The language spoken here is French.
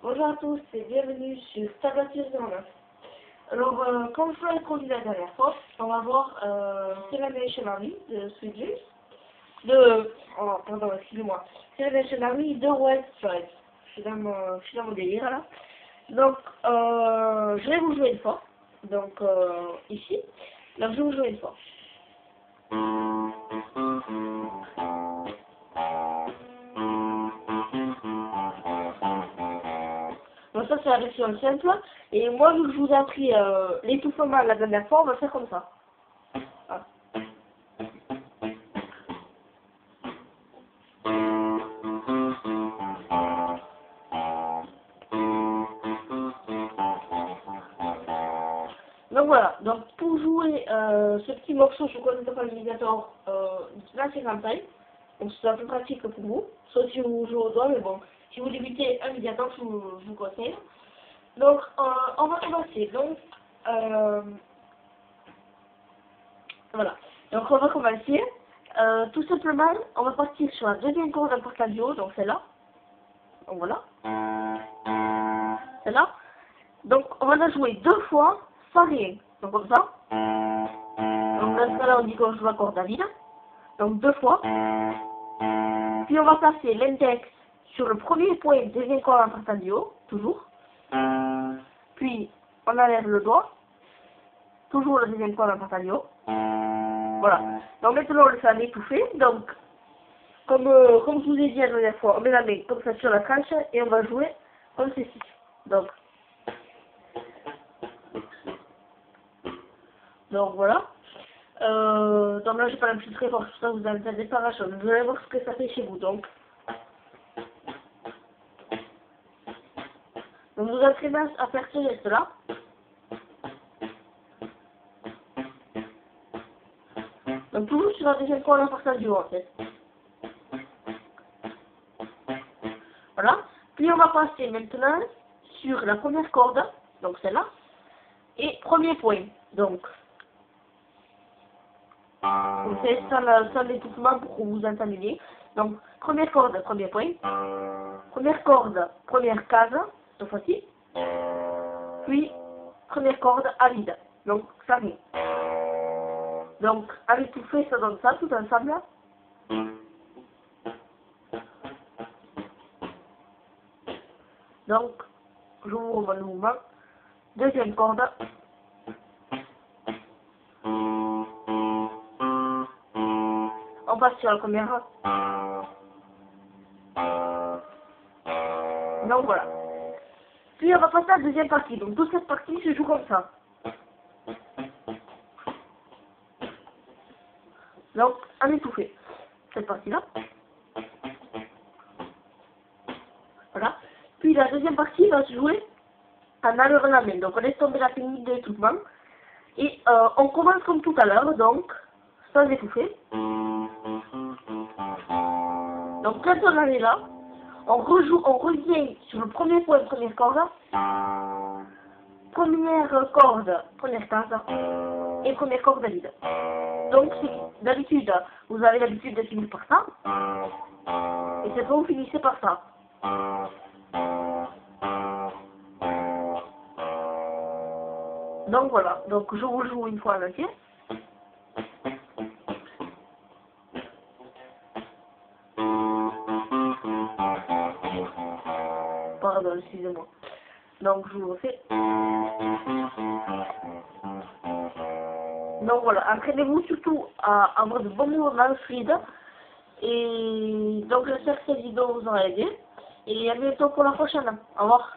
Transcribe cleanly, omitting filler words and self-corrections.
Bonjour à tous et bienvenue sur Tablature 09. Alors, comme je vous l'ai produit la dernière fois, on va voir Celebration Army de Sweet Juice, excusez-moi, Celebration Army de White Stripes. Je suis dans mon délire là. Donc, je vais vous jouer une fois. Donc, ici. Donc, je vais vous jouer une fois. Donc ça c'est la version simple, et moi vu que je vous ai appris l'étouffement la dernière fois, on va faire comme ça. Voilà. Donc voilà, donc pour jouer ce petit morceau sur Content Navigator, là c'est campagne, donc c'est un peu pratique pour vous, sauf si vous jouez au doigt, mais bon, si vous débutez un médiator, je vous conseille. Donc on va commencer, donc voilà, donc on va commencer, tout simplement, on va partir sur la deuxième corde d'un porte-avions, donc celle-là, donc voilà, celle-là, donc on va la jouer deux fois, sans rien, donc comme ça. Donc dans ce cas-là, on dit qu'on joue la corde à vide. Donc deux fois. Puis on va placer l'index sur le premier point, deuxième corde en partant du haut, toujours. Puis on enlève le doigt. Toujours le deuxième corde en partant du haut. Voilà. Donc maintenant on le fait en étouffé. Donc comme je vous ai dit la dernière fois, on met la main comme ça sur la tranche et on va jouer comme ceci. Donc voilà. Donc là, j'ai pas l'habitude très fort, ça vous entendez pas la chose. Vous allez voir ce que ça fait chez vous. Donc vous entraînez à faire ce geste-là. Donc toujours sur la deuxième corde en partant du haut en fait. Voilà. Puis on va passer maintenant sur la première corde, donc celle-là, et premier point. Donc on fait sans l'étouffement pour que vous entendiez. Donc première corde, premier point. Première corde, première case, cette fois-ci. Puis première corde à vide. Donc ça vient. Donc avec tout fait, ça donne ça tout ensemble. Donc je vous revois le mouvement. Deuxième corde. On passe sur la première. Donc voilà. Puis on va passer à la deuxième partie. Donc toute cette partie se joue comme ça. Donc en étouffé. Cette partie-là. Voilà. Puis la deuxième partie va se jouer en enlevant la main. Donc on laisse tomber la technique de l'étouffement. Et on commence comme tout à l'heure, donc sans étouffer. Donc quand on en est là, on revient sur le premier point, première corde. Première corde, première case. Et première corde à vide. Donc d'habitude, vous avez l'habitude de finir par ça. Et cette fois vous finissez par ça. Donc voilà, donc je vous joue une fois en entier. Pardon, excusez-moi. Donc je vous le fais. Donc voilà, entraînez-vous surtout à avoir de bons mouvements fluides. Et donc j'espère que cette vidéo vous aura aidé. Et à bientôt pour la prochaine. Au revoir.